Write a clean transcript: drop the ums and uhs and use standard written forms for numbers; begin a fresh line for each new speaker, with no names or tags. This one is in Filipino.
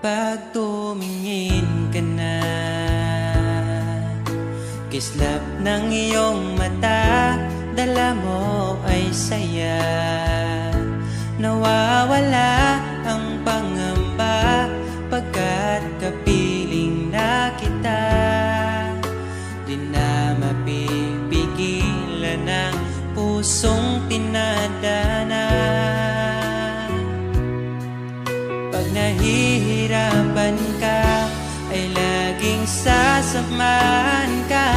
kapag tumingin ka na. Kislap ng iyong mata, dala mo ay saya. Nawawala ang pangamba pagkat kapiling na kita. Di na mapipigilan ang pusong tinadana. Pag nahihirapan ka, ay laging sasamahan ka.